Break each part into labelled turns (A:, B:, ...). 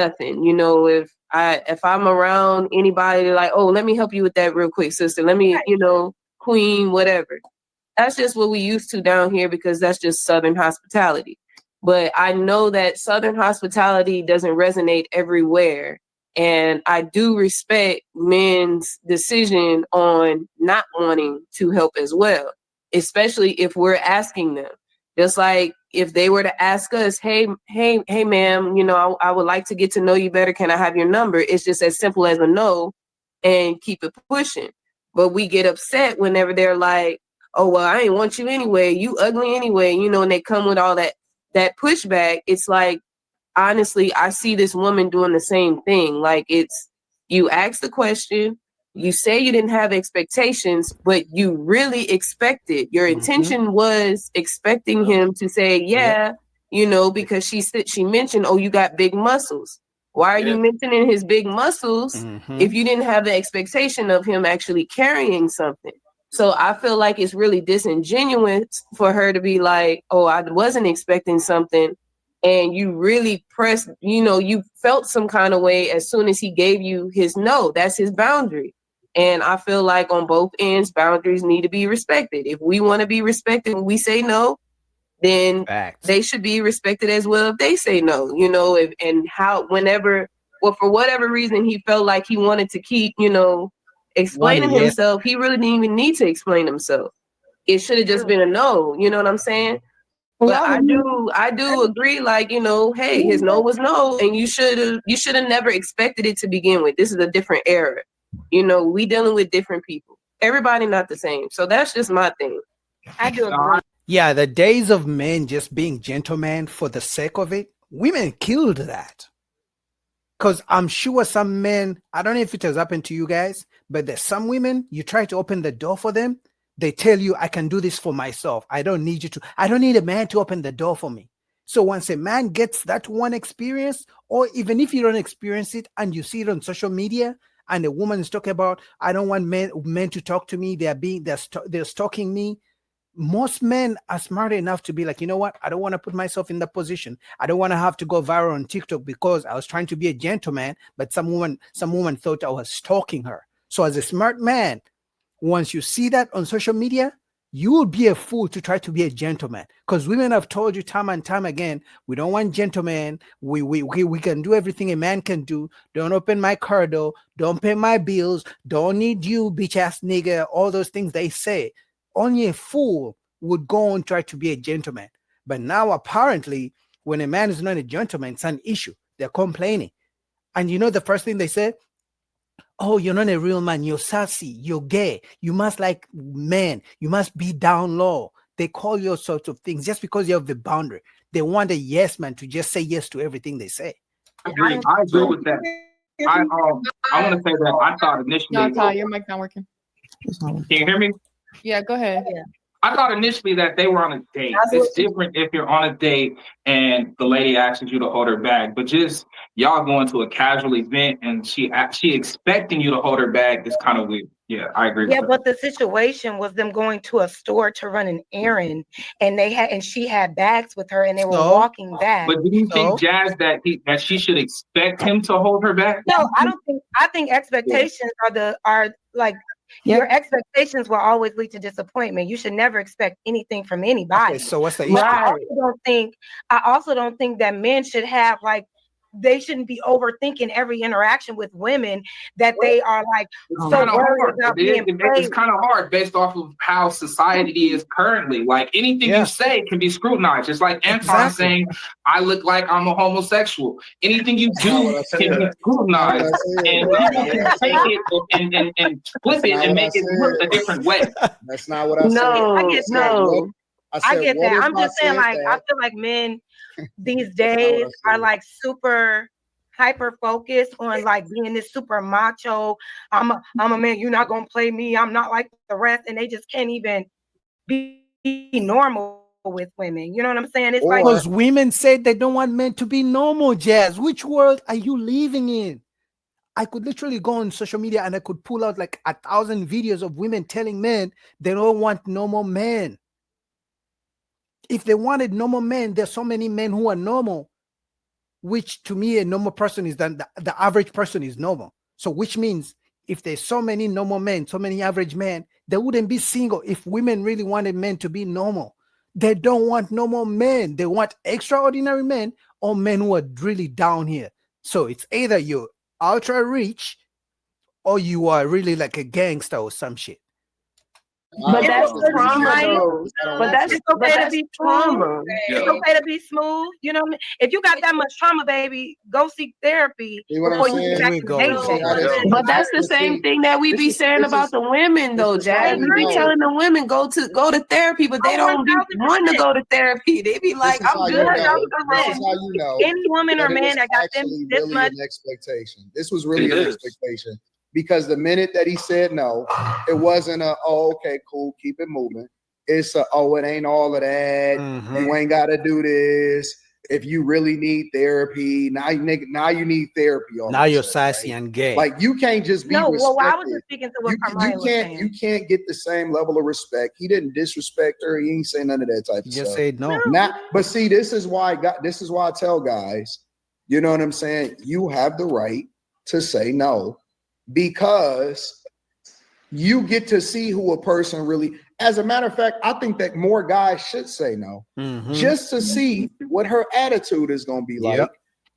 A: nothing. If I'm around anybody, they're like, oh, let me help you with that real quick, sister. Let me, queen, whatever. That's just what we used to down here because that's just Southern hospitality. But I know that Southern hospitality doesn't resonate everywhere. And I do respect men's decision on not wanting to help as well, especially if we're asking them. Just like if they were to ask us, hey, ma'am, I would like to get to know you better. Can I have your number? It's just as simple as a no and keep it pushing. But we get upset whenever they're like, oh, well, I ain't want you anyway. You ugly anyway, and they come with all that pushback. It's like, honestly, I see this woman doing the same thing. Like you ask the question, you say you didn't have expectations, but you really expected. Your intention was expecting him to say, yeah, because she mentioned, oh, you got big muscles. Why are you mentioning his big muscles if you didn't have the expectation of him actually carrying something? So I feel like it's really disingenuous for her to be like, oh, I wasn't expecting something. And you really pressed, you felt some kind of way as soon as he gave you his no. That's his boundary. And I feel like on both ends, boundaries need to be respected. If we want to be respected when we say no, then they should be respected as well if they say no, for whatever reason he felt like he wanted to keep, explaining himself, he really didn't even need to explain himself. It should have just been a no, you know what I'm saying? But I do agree, like, hey, his no was no, and you should have never expected it to begin with. This is a different era. We dealing with different people. Everybody not the same. So that's just my thing.
B: I do agree.
C: Yeah, the days of men just being gentlemen for the sake of it, women killed that. Because I'm sure some men, I don't know if it has happened to you guys, but there's some women, you try to open the door for them, they tell you, I can do this for myself. I don't need you to. I don't need a man to open the door for me. So once a man gets that one experience, or even if you don't experience it and you see it on social media, and a woman is talking about, I don't want men to talk to me. They're stalking me. Most men are smart enough to be like, you know what? I don't want to put myself in that position. I don't want to have to go viral on TikTok because I was trying to be a gentleman, but some woman thought I was stalking her. So as a smart man, once you see that on social media, you will be a fool to try to be a gentleman, because women have told you time and time again, we don't want gentlemen. We can do everything a man can do. Don't open my car door. Don't pay my bills. Don't need you, bitch ass nigga. All those things they say. Only a fool would go and try to be a gentleman. But now apparently, when a man is not a gentleman, it's an issue. They're complaining. And the first thing they say, oh, you're not a real man. You're sassy. You're gay. You must like men. You must be down low. They call you all sorts of things just because you have the boundary. They want a yes man to just say yes to everything they say.
D: I agree with that. I want to say that I thought initially.
B: No, Ty, your mic not working.
D: Can you hear me?
B: Yeah, go ahead. Yeah.
D: I thought initially that they were on a date. It's different if you're on a date and the lady asks you to hold her bag, but just y'all going to a casual event and she expecting you to hold her bag is kind of weird. Yeah, I agree.
E: Yeah, but the situation was them going to a store to run an errand, and she had bags with her, and they were walking back.
D: But do you think, Jazz, that she should expect him to hold her bag?
E: No, I don't think. I think expectations are like. Your expectations will always lead to disappointment. You should never expect anything from anybody.
C: Okay, so what's the issue?
E: I also don't think that men should have they shouldn't be overthinking every interaction with women, that they are like so worried about being
D: It's kind of hard based off of how society is currently. Like anything you say can be scrutinized. Just like Anton saying, I look like I'm a homosexual. Anything you do can be scrutinized. And you can take it and flip it and make it look a different way.
F: That's not what I said.
E: I get that. I'm just saying, I feel like men these days are like super hyper focused on like being this super macho. I'm a man. You're not gonna play me. I'm not like the rest, and they just can't even be normal with women. You know what I'm saying? It's like
C: because women said they don't want men to be normal. Jazz, which world are you living in? I could literally go on social media and I could pull out like 1,000 videos of women telling men they don't want normal men. If they wanted normal men, there's so many men who are normal. which to me a normal person is than the average person is normal. So which means if there's so many normal men, so many average men, they wouldn't be single if women really wanted men to be normal. They don't want normal men. They want extraordinary men or men who are really down here. So it's either you're ultra rich or you are really like a gangster or some shit.
A: But that's trauma, though. But that's
E: okay to be
A: trauma.
E: It's okay to be smooth. You know what I mean? If you got that much trauma, baby, go seek therapy
F: See what I'm
E: before you
F: saying?
E: get back to dating.
A: But that's the same thing that we be saying about the women, though, Jazz. We be telling the women go to therapy, but they don't want to go to therapy. They be like, I'm good.
F: This is how you know.
E: Any woman or man that got them
F: Actually
E: this
F: really
E: much.
F: an expectation. This was really
G: It
F: an
G: is.
F: expectation. Because the minute that he said no, it wasn't a, oh, okay, cool, keep it moving. It's a, oh, it ain't all of that. You ain't got to do this. If you really need therapy, now you need therapy.
C: Now you're sassy and gay.
F: Like you can't just be
E: No, well, I was
F: respected.
E: just speaking to what
F: You
E: Carmine was saying.
F: can't get the same level of respect. He didn't disrespect her. He ain't say none of that type
C: You
F: of
C: just
F: stuff.
C: said no.
F: But see, this is why I tell guys, you know what I'm saying? You have the right to say no, because you get to see who a person really. As a matter of fact, I think that more guys should say no, just to see what her attitude is going to be like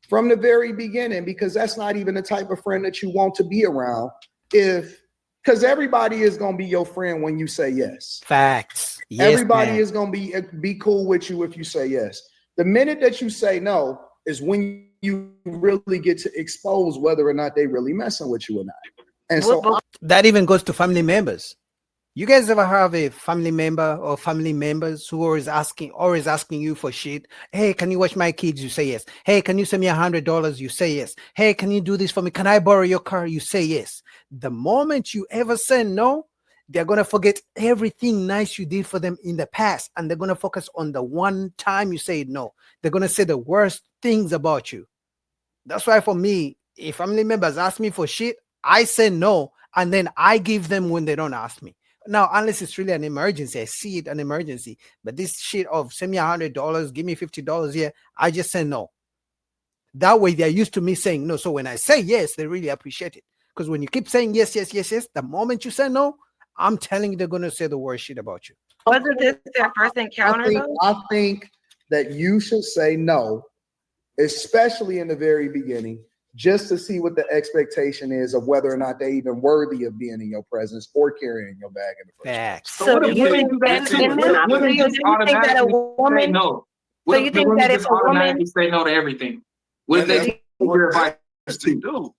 F: from the very beginning, because that's not even the type of friend that you want to be around. Because everybody is going to be your friend when you say yes.
C: Facts. Yes,
F: Everybody
C: man.
F: is going to be cool with you if you say yes. The minute that you say no is when you really get to expose whether or not they really messing with you or not. And so
C: that even goes to family members. You guys ever have a family member or family members who always asking you for shit? Hey, can you watch my kids? You say yes. Hey, can you send me $100? You say yes. Hey, can you do this for me? Can I borrow your car? You say yes. The moment you ever say no, they're going to forget everything nice you did for them in the past, and they're going to focus on the one time you say no. They're going to say the worst things about you. That's why for me, if family members ask me for shit, I say no, and then I give them when they don't ask me. Now, unless it's really an emergency, I see it an emergency. But this shit of send me $100, give me $50 here, I just say no. That way, they're used to me saying no. So when I say yes, they really appreciate it. Because when you keep saying yes, the moment you say no, I'm telling you, they're going to say the worst shit about you.
E: Wasn't this their first encounter, though?
F: I think that you should say no, especially in the very beginning, just to see what the expectation is of whether or not they even worthy of being in your presence or carrying your bag in the first place.
C: Facts.
A: So
D: what if women do that too? What if women just automatically say no? What if the women just automatically say no to everything? What if they your advice to do?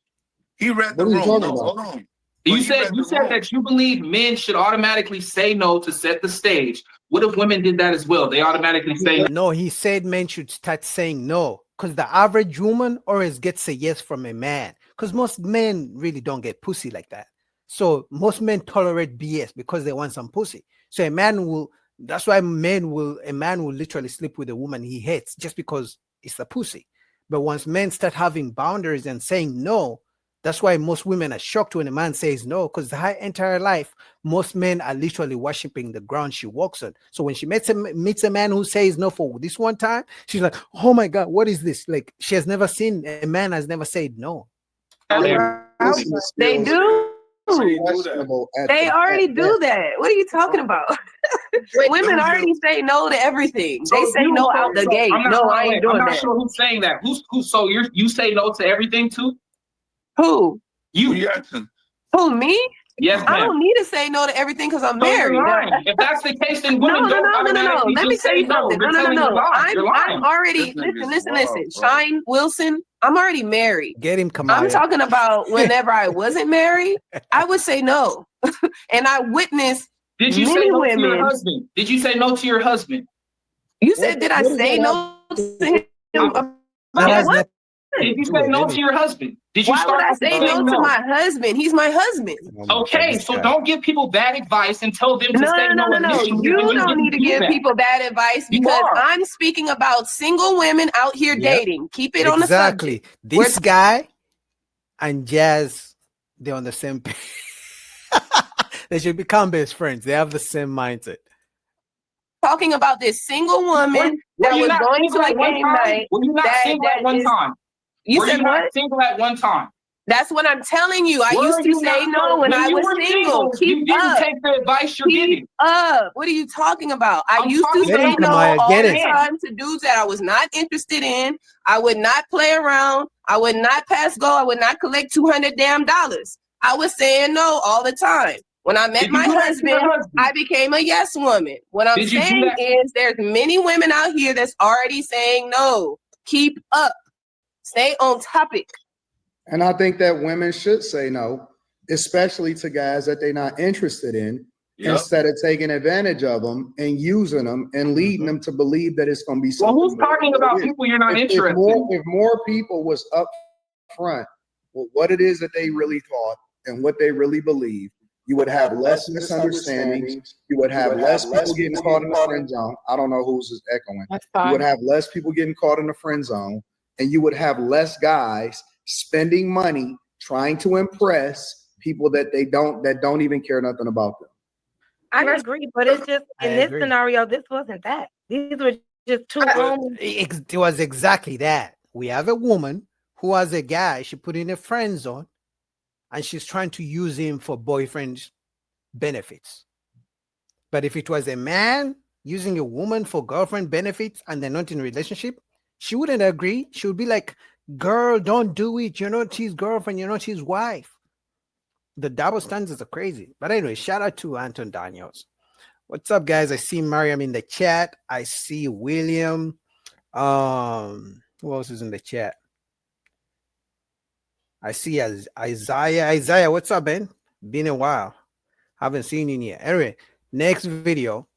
G: He read the
F: What are you
G: room.
F: talking
G: No,
F: about?
G: hold on.
D: You
G: He
D: said
G: read the room.
D: that you believe men should automatically say no to set the stage. What if women did that as well? They automatically say no.
C: No, he said men should start saying no, because the average woman always gets a yes from a man, because most men really don't get pussy like that. So most men tolerate BS because they want some pussy. So that's why a man will literally sleep with a woman he hates just because it's a pussy. But once men start having boundaries and saying no, that's why most women are shocked when a man says no, because her entire life, most men are literally worshiping the ground she walks on. So when she meets a man who says no for this one time, she's like, oh my God, what is this? Like, she has never seen, a man has never said no.
A: They do.
F: Questionable at
A: They
F: the-
A: already
F: at
A: do
F: best.
A: that. What are you talking about? Women already say no to everything. They
D: So
A: say
D: you-
A: no out the
D: so
A: gate.
D: I'm not-
A: No, I
D: wait,
A: ain't doing
D: I'm not
A: that.
D: sure who's saying that. Who? So you say no to everything too?
A: Who?
G: Who you asking?
A: Who, me?
D: Yes,
A: I
D: ma'am.
A: don't need to say no to everything because I'm
D: So you're
A: married.
D: lying. If that's the case, then
A: No,
D: women
A: no,
D: don't
A: no.
D: automatically
A: Let me
D: just
A: tell
D: say
A: you
D: no.
A: something.
D: You're
A: No.
D: telling a lie. You're lying.
A: I'm already,
G: This nigga's
A: listen.
G: wild, bro.
A: Shine Wilson, I'm already married.
C: Get him,
A: I'm
C: Kamaya.
A: talking about whenever I wasn't married, I would say no. And I witnessed
D: Did you say
A: many
D: no to your
A: women.
D: husband? Did you say no to your husband?
A: You said, did I
F: What does
A: say
F: that
A: no to him?
C: That has
A: What?
C: nothing
D: Did you
C: to
D: say
C: do
D: no
C: with
D: to
C: it.
D: your husband? Did you
A: Why would
D: start
A: I
D: off with
A: say
D: saying
A: no to my husband? He's my husband.
D: Okay, so don't give people bad advice and tell them to say no. initially
A: You
D: when
A: don't need to
D: didn't do
A: give
D: that.
A: people bad advice
D: You
A: because
D: are.
A: I'm speaking about single women out here
C: Yep.
A: dating. Keep it on the subject.
C: Exactly. This guy and Jazz, they're on the same page. They should become best friends. They have the same mindset.
A: talking about this single woman
D: Were
A: that
D: you
A: was
D: not
A: going
D: single
A: to a
D: at one
A: game
D: time?
A: night.
D: Were you not
A: that-
D: single
A: that
D: at one
A: is-
D: time?
A: You
D: Were
A: said
D: you not
A: what?
D: single at one time?
A: That's what I'm telling you. I
D: Were
A: used to
D: you
A: say
D: not-
A: no when I
D: you
A: was
D: were
A: single.
D: you
A: Keep
D: didn't
A: up.
D: take the advice you're
A: Keep
D: giving.
A: up. What are you talking about? I
D: I'm
A: used to
D: talking
C: Get
A: say
C: it,
A: no
C: Kamaya,
A: all
C: get
A: the
C: it.
A: time to dudes that I was not interested in. I would not play around. I would not pass go. I would not collect $200 damn dollars. I was saying no all the time. When I met
D: Did you
A: my
D: do that to your
A: husband,
D: husband?
A: I became a yes woman. What I'm
D: Did you do
A: saying
D: that?
A: is there's many women out here that's already saying no. Keep up. Stay on topic.
F: And I think that women should say no, especially to guys that they're not interested in,
G: Yep.
F: instead of taking advantage of them and using them and leading them to believe that it's going to be
D: Well,
F: something.
D: who's talking
F: more than
D: about
F: it is.
D: people you're not
F: If
D: interested in?
F: if more people was up front with what it is that they really thought and what they really believe, you would have less misunderstandings. You would have less people getting caught in the friend zone. I don't know who's just echoing.
B: That's
F: You would
B: fine.
F: have less people getting caught in the friend zone, and you would have less guys spending money trying to impress people that don't even care nothing about them.
E: I agree, but it's just
C: I
E: in this
C: agree.
E: scenario, this wasn't that. These were just two homies.
C: It was exactly that. We have a woman who has a guy she put in a friend zone, and she's trying to use him for boyfriend benefits. But if it was a man using a woman for girlfriend benefits and they're not in a relationship, she wouldn't agree. She would be like, girl, don't do it. You're not his girlfriend. You're not his wife. The double standards are crazy. But anyway, shout out to Anton Daniels. What's up, guys? I see Mariam in the chat. I see William. Who else is in the chat? I see Isaiah. Isaiah, what's up, man? Been a while. Haven't seen you yet. Anyway, next video.